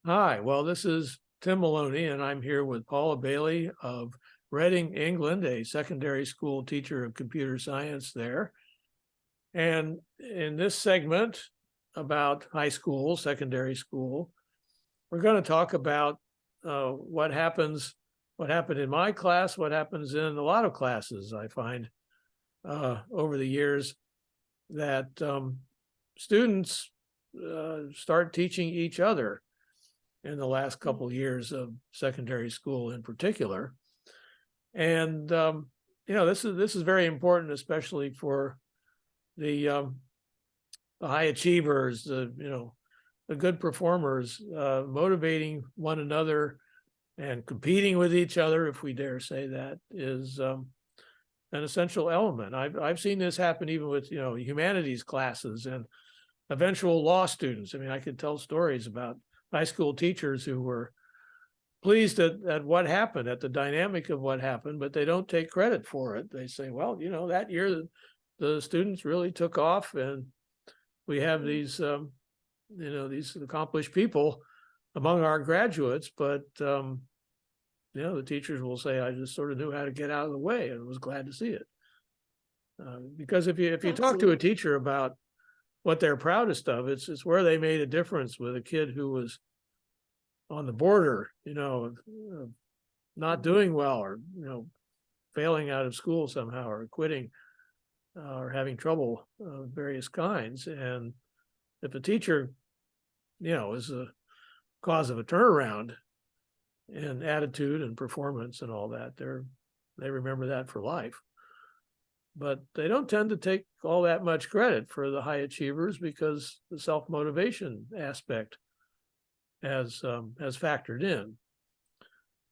Hi, well, this is Tim Maloney, and I'm here with Paula Bailey of Reading, England, a secondary school teacher of computer science there. And in this segment about high school, secondary school, we're going to talk about what happened in my class, what happens in a lot of classes, I find, over the years, that students start teaching each other in the last couple of years of secondary school in particular. And this is very important, especially for the high achievers, the good performers, motivating one another and competing with each other, if we dare say that, is an essential element. I've seen this happen even with humanities classes and eventual law students. I mean, I could tell stories about high school teachers who were pleased at what happened, at the dynamic of what happened, but they don't take credit for it. They say, well, that year the students really took off, and we have these accomplished people among our graduates, but the teachers will say, I just sort of knew how to get out of the way and was glad to see it. Because if you talk to a teacher about what they're proudest of, it's where they made a difference with a kid who was on the border, of not doing well, or failing out of school somehow, or quitting, or having trouble of various kinds. And if a teacher, is a cause of a turnaround in attitude and performance and all that, they remember that for life. But they don't tend to take all that much credit for the high achievers, because the self-motivation aspect has factored in.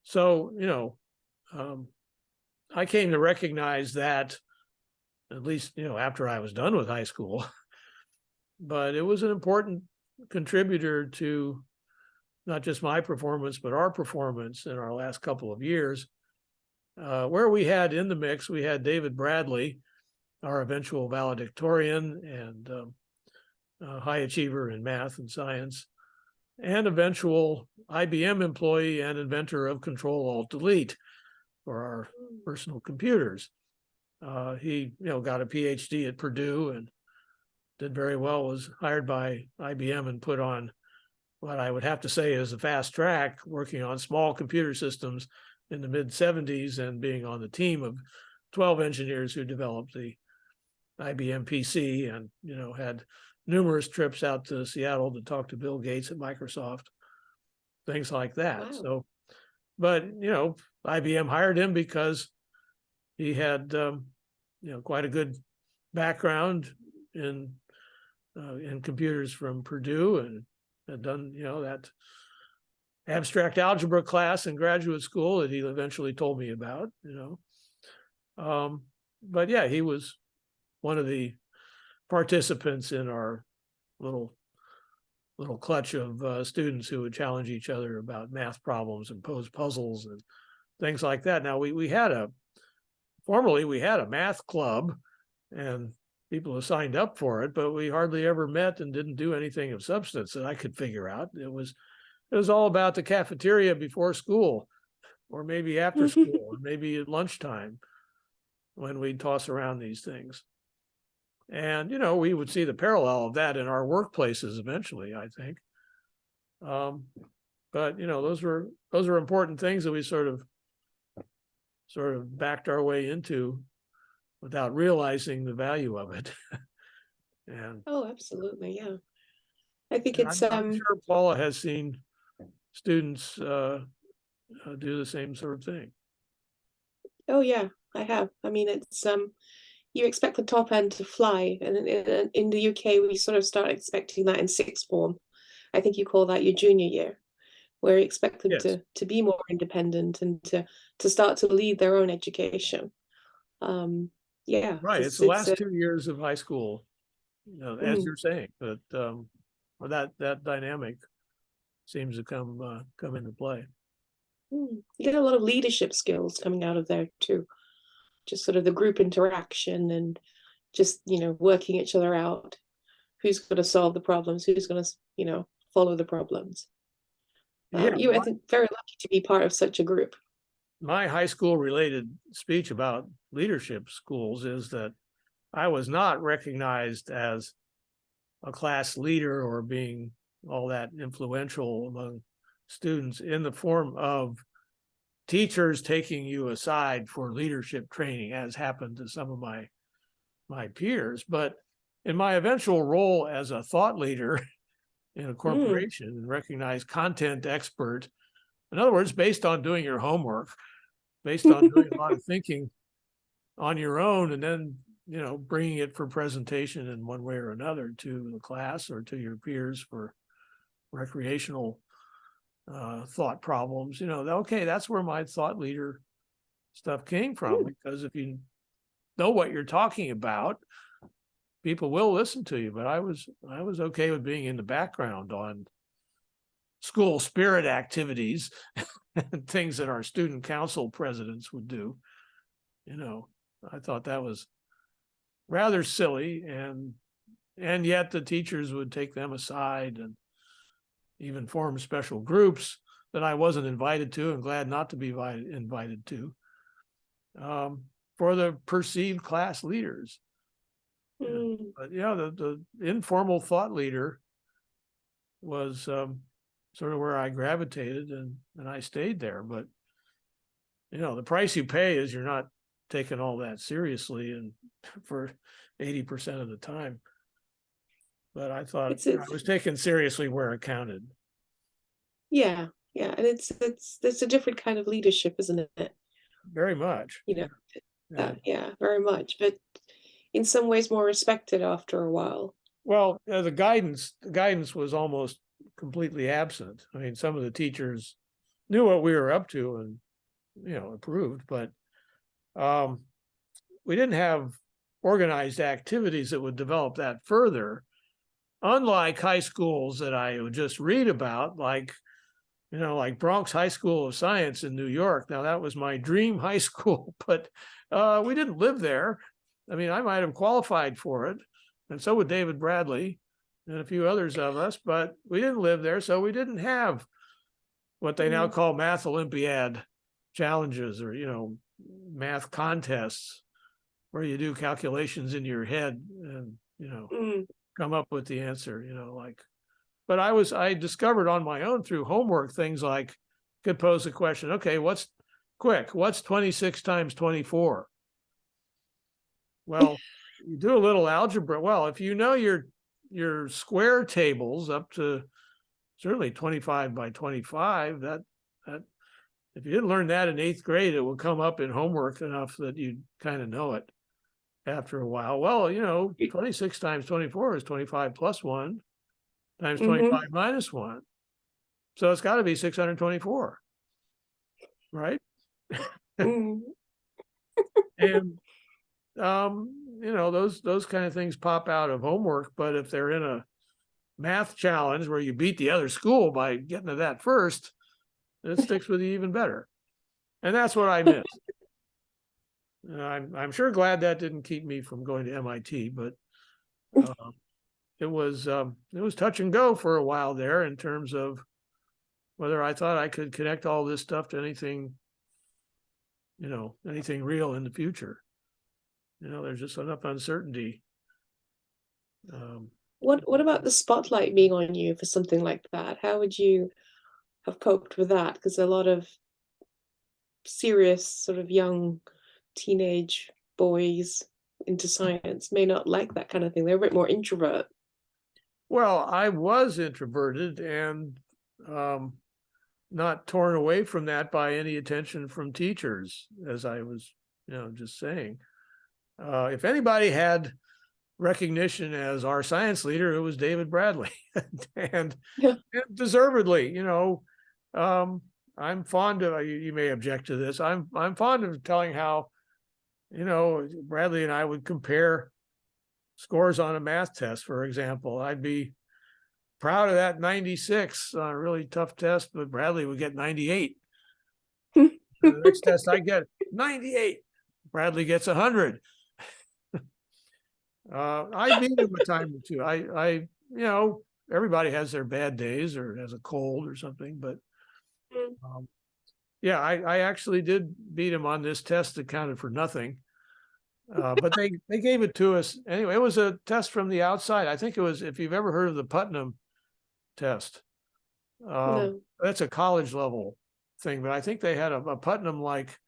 So, I came to recognize that, at least, after I was done with high school, but it was an important contributor to not just my performance, but our performance in our last couple of years, where we had in the mix, we had David Bradley, our eventual valedictorian and high achiever in math and science, and eventual IBM employee and inventor of Control-Alt-Delete for our personal computers. He, got a PhD at Purdue and did very well, was hired by IBM and put on what I would have to say is a fast track, working on small computer systems in the mid-70s and being on the team of 12 engineers who developed the IBM PC, and, had numerous trips out to Seattle to talk to Bill Gates at Microsoft, things like that. Wow. So, but, IBM hired him because he had, quite a good background in computers from Purdue, and had done, that abstract algebra class in graduate school that he eventually told me about, But yeah, he was one of the participants in our little clutch of students who would challenge each other about math problems and pose puzzles and things like that. Now, formerly we had a math club, and people who signed up for it, but we hardly ever met and didn't do anything of substance that I could figure out. It was all about the cafeteria before school, or maybe after school, or maybe at lunchtime, when we'd toss around these things. And, we would see the parallel of that in our workplaces eventually, I think. But, those were important things that we sort of backed our way into without realizing the value of it. And Oh, absolutely. Yeah. I think I'm it's sure Paula has seen students do the same sort of thing. Oh yeah, I have. I mean, it's you expect the top end to fly, and in the UK we sort of start expecting that in sixth form. I think you call that your junior year, where you expect them Yes. to be more independent and to start to lead their own education. Yeah, Right. It's the last 2 years of high school, as you're saying, but that dynamic seems to come into play. you get a lot of leadership skills coming out of there too. Just sort of the group interaction and just, working each other out. Who's going to solve the problems? Who's going to, follow the problems? Yeah, You, I think, very lucky to be part of such a group. my high school related speech about leadership schools is that I was not recognized as a class leader or being all that influential among students in the form of teachers taking you aside for leadership training, as happened to some of my peers. But in my eventual role as a thought leader in a corporation and recognized content expert, in other words, based on doing your homework, based on doing a lot of thinking on your own, and then bringing it for presentation in one way or another to the class or to your peers for recreational thought problems. Okay, that's where my thought leader stuff came from. Because if you know what you're talking about, people will listen to you. But I was okay with being in the background on school spirit activities and things that our student council presidents would do. I thought that was rather silly, and yet the teachers would take them aside and even form special groups that I wasn't invited to, and glad not to be invited to, for the perceived class leaders. But yeah, the informal thought leader was sort of where I gravitated, and I stayed there. But the price you pay is you're not taken all that seriously, and for 80% of the time. But I thought I was taken seriously where it counted. Yeah, and it's a different kind of leadership, isn't it? Very much. Yeah, very much. But in some ways more respected after a while. Well, the guidance was almost completely absent. I mean, some of the teachers knew what we were up to and approved, but we didn't have organized activities that would develop that further. Unlike high schools that I would just read about, like Bronx High School of Science in New York. Now, that was my dream high school, but we didn't live there. I mean, I might have qualified for it, and so would David Bradley and a few others of us, but we didn't live there, so we didn't have what they now call math Olympiad challenges, or math contests where you do calculations in your head and come up with the answer. But I discovered on my own through homework things like, could pose the question, okay, what's 26 times 24? Well, you do a little algebra. Well, if you know your square tables up to certainly 25 by 25, that if you didn't learn that in 8th grade, it will come up in homework enough that you kind of know it after a while. Well, 26 times 24 is 25 plus 1 times 25 minus 1. So it's got to be 624, right? And those kind of things pop out of homework. But if they're in a math challenge where you beat the other school by getting to that first, it sticks with you even better. And that's what I missed. I'm sure glad that didn't keep me from going to MIT, but it was touch and go for a while there in terms of whether I thought I could connect all this stuff to anything real in the future. There's just enough uncertainty. What about the spotlight being on you for something like that? How would you have coped with that? Because a lot of serious sort of young teenage boys into science may not like that kind of thing. They're a bit more introvert. Well, I was introverted and not torn away from that by any attention from teachers, as I was, just saying. If anybody had recognition as our science leader, it was David Bradley, and deservedly. I'm fond of. You may object to this. I'm fond of telling how, Bradley and I would compare scores on a math test, for example. I'd be proud of that 96 on a really tough test, but Bradley would get 98. The next test I get 98. Bradley gets 100. I beat him a time or two. Everybody has their bad days or has a cold or something, but Mm. Yeah, I actually did beat him on this test that counted for nothing. But they gave it to us anyway. It was a test from the outside. I think it was, if you've ever heard of the Putnam test, No. that's a college level thing, but I think they had a Putnam like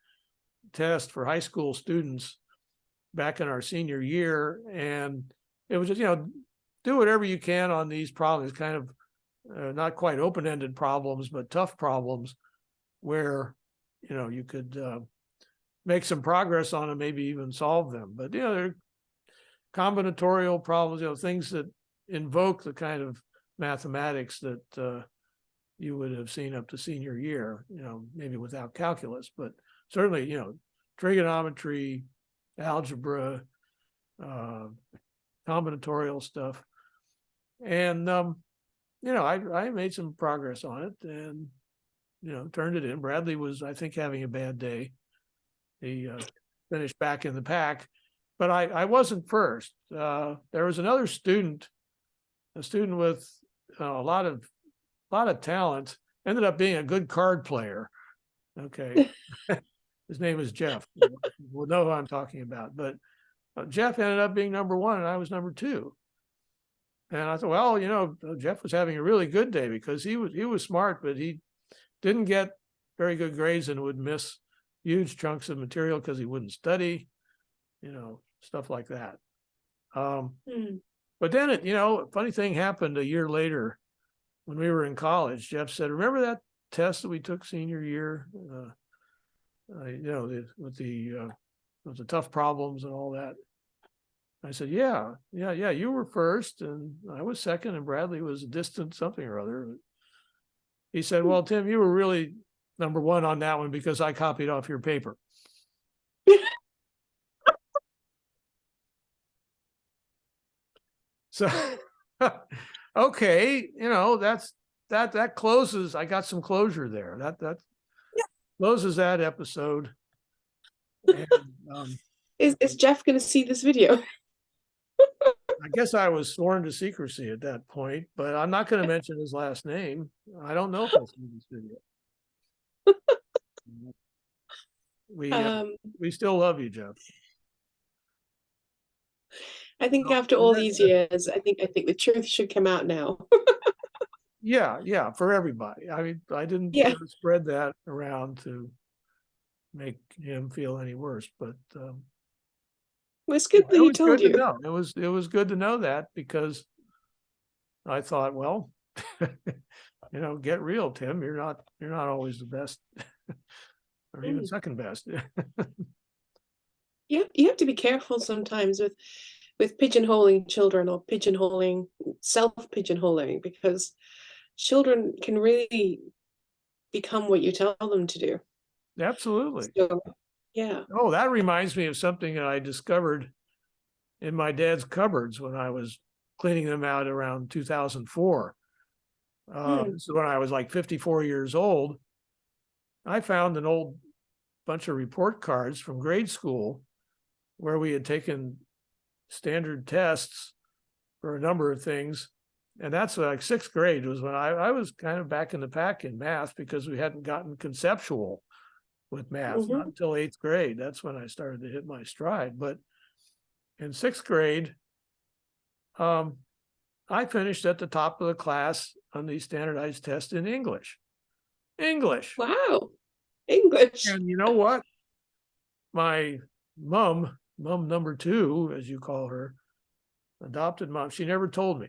test for high school students back in our senior year. And it was just, do whatever you can on these problems, kind of not quite open-ended problems, but tough problems where, you could make some progress on them, maybe even solve them. But, they're combinatorial problems, things that invoke the kind of mathematics that you would have seen up to senior year, maybe without calculus, but certainly, trigonometry, algebra, combinatorial stuff. And, I made some progress on it and, turned it in. Bradley was, I think, having a bad day. He finished back in the pack, but I wasn't first. There was another student, a student with a lot of talent, ended up being a good card player. Okay. His name is Jeff. We'll know who I'm talking about. But Jeff ended up being number one and I was number two. And I thought, well, Jeff was having a really good day because he was smart, but he didn't get very good grades and would miss huge chunks of material because he wouldn't study, stuff like that. But then a funny thing happened a year later when we were in college. Jeff said, "Remember that test that we took senior year? With the tough problems and all that." I said, yeah, you were first and I was second and Bradley was a distant something or other. He said, "Well, Tim, you were really number one on that one because I copied off your paper." So, okay, that closes. I got some closure there. That closes that episode. And, Is Jeff going to see this video? I guess I was sworn to secrecy at that point, but I'm not going to mention his last name. I don't know if he'll see this video. We still love you, Jeff. I think after all these years, I think the truth should come out now. Yeah, for everybody. I mean, I didn't spread that around to make him feel any worse, but well, it's good that he told you. It was good to know that because I thought, well, get real, Tim. You're not always the best or even second best. You have to be careful sometimes with pigeonholing children or self-pigeonholing, because children can really become what you tell them to do. Absolutely. So, yeah. Oh, that reminds me of something that I discovered in my dad's cupboards when I was cleaning them out around 2004. This is when I was like 54 years old. I found an old bunch of report cards from grade school where we had taken standard tests for a number of things. And that's like sixth grade was when I was kind of back in the pack in math because we hadn't gotten conceptual with math, not until eighth grade. That's when I started to hit my stride. But in sixth grade, I finished at the top of the class on the standardized test in English. Wow. English. And you know what? My mom number two, as you call her, adopted mom, she never told me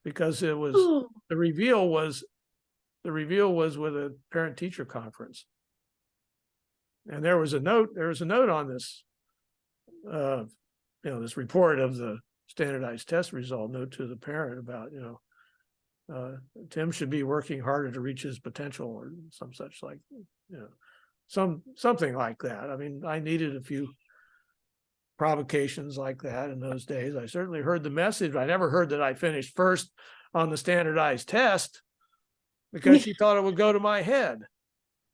because it was the reveal was with a parent teacher conference. And there was a note on this this report of the standardized test result, note to the parent about Tim should be working harder to reach his potential or some such like something like that. I mean, I needed a few provocations like that in those days. I certainly heard the message. I never heard that I finished first on the standardized test because she thought it would go to my head.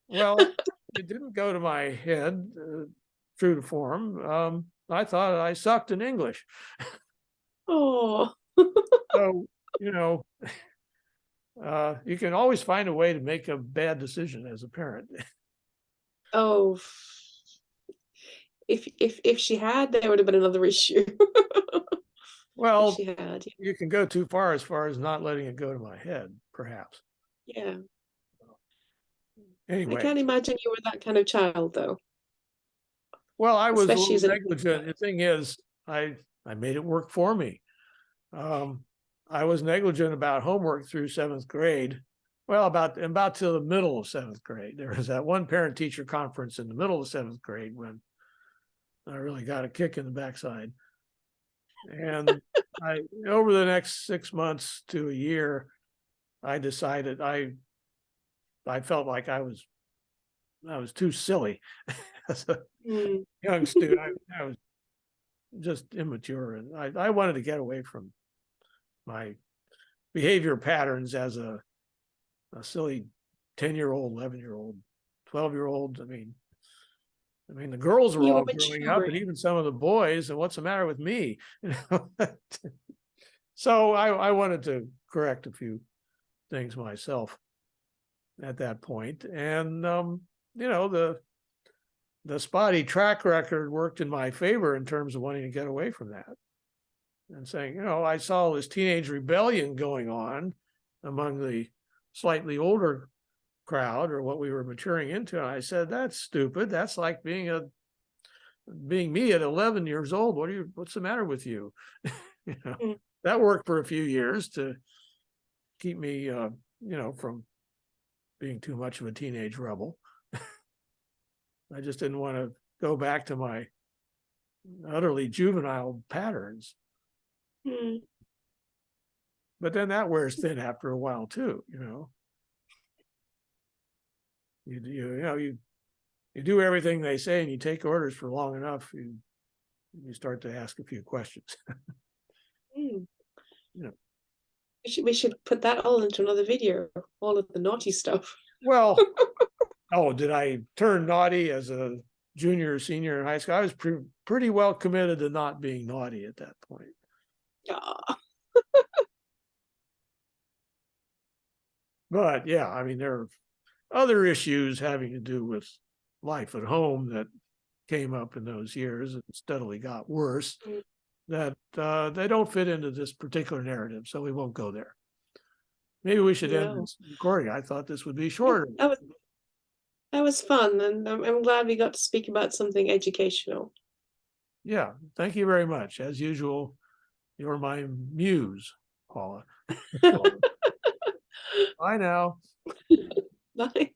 Well, it didn't go to my head, true to form. I thought I sucked in English. Oh. So, you can always find a way to make a bad decision as a parent. Oh, if she had, there would have been another issue. If Well, she had, you can go too far as not letting it go to my head, perhaps. yeah. I Anyway, can't imagine you were that kind of child, though, well, I was a especially little as an negligent. The thing is, I made it work for me. I was negligent about homework through 7th grade. Well, about to the middle of 7th grade. There was that one parent-teacher conference in the middle of 7th grade when I really got a kick in the backside. And over the next 6 months to a year, I decided I felt like I was too silly as a Mm, young student. I was just immature, and I wanted to get away from my behavior patterns as a silly 10-year-old, 11-year-old, 12-year-old. I mean, the girls were you were all growing up, and maturing. even some of the boys. And what's the matter with me? So I wanted to correct a few things myself at that point, and the spotty track record worked in my favor in terms of wanting to get away from that and saying, I saw this teenage rebellion going on among the slightly older crowd, or what we were maturing into. And I said, that's stupid. That's like being me at 11 years old. What's the matter with you? Mm, That worked for a few years to keep me, from being too much of a teenage rebel. I just didn't want to go back to my utterly juvenile patterns. mm. But then that wears thin after a while too. You do everything they say, and you take orders for long enough, you start to ask a few questions. Mm. You know, We should put that all into another video, all of the naughty stuff. well, did I turn naughty as a junior or senior in high school? I was pretty well committed to not being naughty at that point. Ah, But yeah, I mean, there are other issues having to do with life at home that came up in those years and steadily got worse, mm, that they don't fit into this particular narrative, so we won't go there. Maybe we should end no. this recording. I thought this would be Yeah, shorter. that was fun, and I'm glad we got to speak about something educational. Yeah, thank you very much. As usual, you're my muse, Paula. Bye now. Bye.